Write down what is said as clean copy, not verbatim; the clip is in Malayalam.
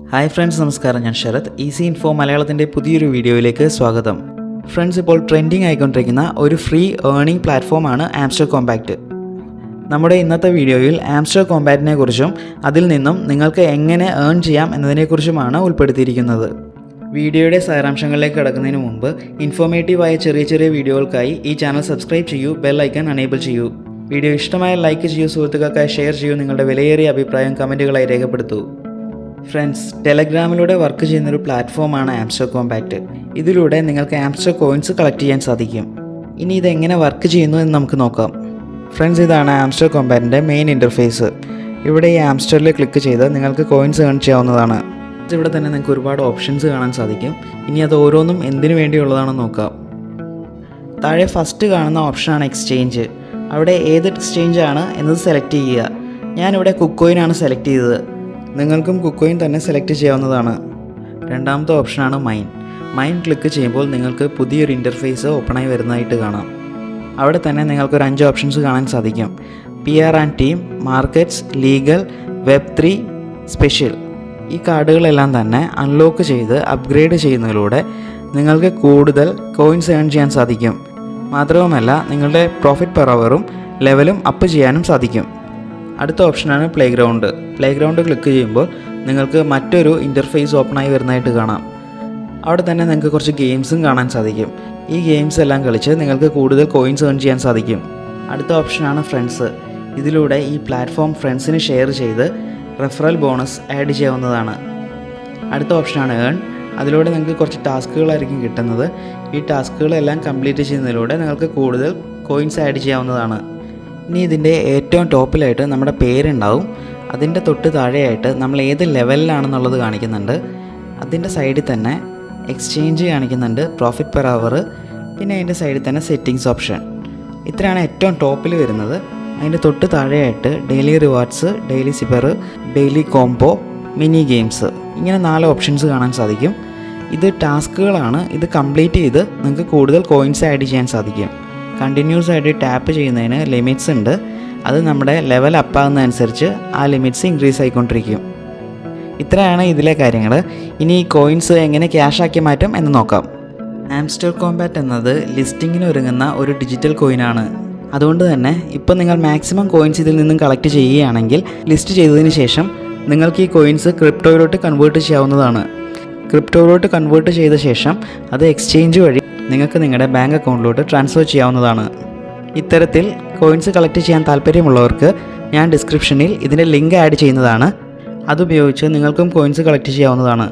ഹായ് ഫ്രണ്ട്സ്, നമസ്കാരം. ഞാൻ ശരത്. ഈസി ഇൻഫോ മലയാളത്തിൻ്റെ പുതിയൊരു വീഡിയോയിലേക്ക് സ്വാഗതം. ഫ്രണ്ട്സ്, ഇപ്പോൾ ട്രെൻഡിങ് ആയിക്കൊണ്ടിരിക്കുന്ന ഒരു ഫ്രീ ഏർണിംഗ് പ്ലാറ്റ്ഫോമാണ് ആംസ്റ്റർ കോമ്പാക്റ്റ്. നമ്മുടെ ഇന്നത്തെ വീഡിയോയിൽ ആംസ്റ്റർ കോമ്പാക്റ്റിനെ കുറിച്ചും അതിൽ നിന്നും നിങ്ങൾക്ക് എങ്ങനെ ഏൺ ചെയ്യാം എന്നതിനെക്കുറിച്ചുമാണ് ഉൾപ്പെടുത്തിയിരിക്കുന്നത്. വീഡിയോയുടെ സാരാംശങ്ങളിലേക്ക് കടക്കുന്നതിന് മുമ്പ് ഇൻഫോർമേറ്റീവായ ചെറിയ ചെറിയ വീഡിയോകൾക്കായി ഈ ചാനൽ സബ്സ്ക്രൈബ് ചെയ്യൂ, ബെൽ ഐക്കൺ അനേബിൾ ചെയ്യൂ. വീഡിയോ ഇഷ്ടമായ ലൈക്ക് ചെയ്യൂ, സുഹൃത്തുക്കൾക്കായി ഷെയർ ചെയ്യൂ, നിങ്ങളുടെ വിലയേറിയ അഭിപ്രായം കമൻറ്റുകളായി രേഖപ്പെടുത്തൂ. ഫ്രണ്ട്സ്, ടെലഗ്രാമിലൂടെ വർക്ക് ചെയ്യുന്നൊരു പ്ലാറ്റ്ഫോമാണ് ആംസ്റ്റർ കോമ്പാക്റ്റ്. ഇതിലൂടെ നിങ്ങൾക്ക് ആംസ്റ്റർ കോയിൻസ് കളക്ട് ചെയ്യാൻ സാധിക്കും. ഇനി ഇതെങ്ങനെ വർക്ക് ചെയ്യുന്നു എന്ന് നമുക്ക് നോക്കാം. ഫ്രണ്ട്സ്, ഇതാണ് ആംസ്റ്റർ കോമ്പാക്റ്റിൻ്റെ മെയിൻ ഇൻ്റർഫേസ്. ഇവിടെ ഈ ആംസ്റ്ററിൽ ക്ലിക്ക് ചെയ്ത് നിങ്ങൾക്ക് കോയിൻസ് ഏൺ ചെയ്യാവുന്നതാണ്. ഇവിടെ തന്നെ നിങ്ങൾക്ക് ഒരുപാട് ഓപ്ഷൻസ് കാണാൻ സാധിക്കും. ഇനി അത് ഓരോന്നും എന്തിനു വേണ്ടിയുള്ളതാണെന്ന് നോക്കാം. താഴെ ഫസ്റ്റ് കാണുന്ന ഓപ്ഷനാണ് എക്സ്ചേഞ്ച്. അവിടെ ഏത് എക്സ്ചേഞ്ച് ആണ് എന്നത് സെലക്ട് ചെയ്യുക. ഞാനിവിടെ കുക്കോയിനാണ് സെലക്ട് ചെയ്തത്. നിങ്ങൾക്കും കുക്കോയിൻ തന്നെ സെലക്ട് ചെയ്യാവുന്നതാണ്. രണ്ടാമത്തെ ഓപ്ഷനാണ് മൈൻ ക്ലിക്ക് ചെയ്യുമ്പോൾ നിങ്ങൾക്ക് പുതിയൊരു ഇൻ്റർഫേസ് ഓപ്പണായി വരുന്നതായിട്ട് കാണാം. അവിടെ തന്നെ നിങ്ങൾക്കൊരു 5 ഓപ്ഷൻസ് കാണാൻ സാധിക്കും. PR and team, markets, legal, Web3, special. ഈ കാർഡുകളെല്ലാം തന്നെ അൺലോക്ക് ചെയ്ത് അപ്ഗ്രേഡ് ചെയ്യുന്നതിലൂടെ നിങ്ങൾക്ക് കൂടുതൽ കോയിൻസ് ഏൺ ചെയ്യാൻ സാധിക്കും. മാത്രവുമല്ല, നിങ്ങളുടെ പ്രോഫിറ്റ് പെർ അവറും ലെവലും അപ്പ് ചെയ്യാനും സാധിക്കും. അടുത്ത ഓപ്ഷനാണ് പ്ലേഗ്രൗണ്ട് ക്ലിക്ക് ചെയ്യുമ്പോൾ നിങ്ങൾക്ക് മറ്റൊരു ഇൻ്റർഫേസ് ഓപ്പണായി വരുന്നതായിട്ട് കാണാം. അവിടെ തന്നെ നിങ്ങൾക്ക് കുറച്ച് ഗെയിംസും കാണാൻ സാധിക്കും. ഈ ഗെയിംസ് എല്ലാം കളിച്ച് നിങ്ങൾക്ക് കൂടുതൽ കോയിൻസ് ഏൺ ചെയ്യാൻ സാധിക്കും. അടുത്ത ഓപ്ഷനാണ് ഫ്രണ്ട്സ്. ഇതിലൂടെ ഈ പ്ലാറ്റ്ഫോം ഫ്രണ്ട്സിന് ഷെയർ ചെയ്ത് റെഫറൽ ബോണസ് ആഡ് ചെയ്യാവുന്നതാണ്. അടുത്ത ഓപ്ഷനാണ് അതിലൂടെ നിങ്ങൾക്ക് കുറച്ച് ടാസ്കുകളായിരിക്കും കിട്ടുന്നത്. ഈ ടാസ്കുകളെല്ലാം കംപ്ലീറ്റ് ചെയ്യുന്നതിലൂടെ നിങ്ങൾക്ക് കൂടുതൽ കോയിൻസ് ആഡ് ചെയ്യാവുന്നതാണ്. ഇനി ഇതിൻ്റെ ഏറ്റവും ടോപ്പിലായിട്ട് നമ്മുടെ പേരുണ്ടാവും. അതിൻ്റെ തൊട്ട് താഴെയായിട്ട് നമ്മൾ ഏത് ലെവലിലാണെന്നുള്ളത് കാണിക്കുന്നുണ്ട്. അതിൻ്റെ സൈഡിൽ തന്നെ എക്സ്ചേഞ്ച് കാണിക്കുന്നുണ്ട്, പ്രോഫിറ്റ് പെർ അവർ, പിന്നെ അതിൻ്റെ സൈഡിൽ തന്നെ സെറ്റിങ്സ് ഓപ്ഷൻ. ഇത്രയാണ് ഏറ്റവും ടോപ്പിൽ വരുന്നത്. അതിൻ്റെ തൊട്ട് താഴെയായിട്ട് daily rewards, daily zipper, daily combo, mini games, ഇങ്ങനെ 4 ഓപ്ഷൻസ് കാണാൻ സാധിക്കും. ഇത് ടാസ്കുകളാണ്. ഇത് കംപ്ലീറ്റ് ചെയ്ത് നിങ്ങൾക്ക് കൂടുതൽ കോയിൻസ് ആഡ് ചെയ്യാൻ സാധിക്കും. കണ്ടിന്യൂസ് ആയിട്ട് ടാപ്പ് ചെയ്യുന്നതിന് ലിമിറ്റ്സ് ഉണ്ട്. അത് നമ്മുടെ ലെവൽ അപ്പാകുന്നതനുസരിച്ച് ആ ലിമിറ്റ്സ് ഇൻക്രീസ് ആയിക്കൊണ്ടിരിക്കും. ഇത്രയാണ് ഇതിലെ കാര്യങ്ങൾ. ഇനി ഈ കോയിൻസ് എങ്ങനെ ക്യാഷാക്കി മാറ്റും എന്ന് നോക്കാം. ആംസ്റ്റർ കോമ്പാക്റ്റ് എന്നത് ലിസ്റ്റിങ്ങിന് ഒരുങ്ങുന്ന ഒരു ഡിജിറ്റൽ കോയിനാണ്. അതുകൊണ്ട് തന്നെ ഇപ്പോൾ നിങ്ങൾ മാക്സിമം കോയിൻസ് ഇതിൽ നിന്നും കളക്ട് ചെയ്യുകയാണെങ്കിൽ ലിസ്റ്റ് ചെയ്തതിന് ശേഷം നിങ്ങൾക്ക് ഈ കോയിൻസ് ക്രിപ്റ്റോയിലോട്ട് കൺവേർട്ട് ചെയ്യാവുന്നതാണ്. ക്രിപ്റ്റോയിലോട്ട് കൺവേർട്ട് ചെയ്ത ശേഷം അത് എക്സ്ചേഞ്ച് വഴി നിങ്ങൾക്ക് നിങ്ങളുടെ ബാങ്ക് അക്കൗണ്ടിലോട്ട് ട്രാൻസ്ഫർ ചെയ്യാവുന്നതാണ്. ഇത്തരത്തിൽ കോയിൻസ് കളക്ട് ചെയ്യാൻ താല്പര്യമുള്ളവർക്ക് ഞാൻ ഡിസ്ക്രിപ്ഷനിൽ ഇതിൻ്റെ ലിങ്ക് ആഡ് ചെയ്യുന്നതാണ്. അതുപയോഗിച്ച് നിങ്ങൾക്കും കോയിൻസ് കളക്ട് ചെയ്യാവുന്നതാണ്.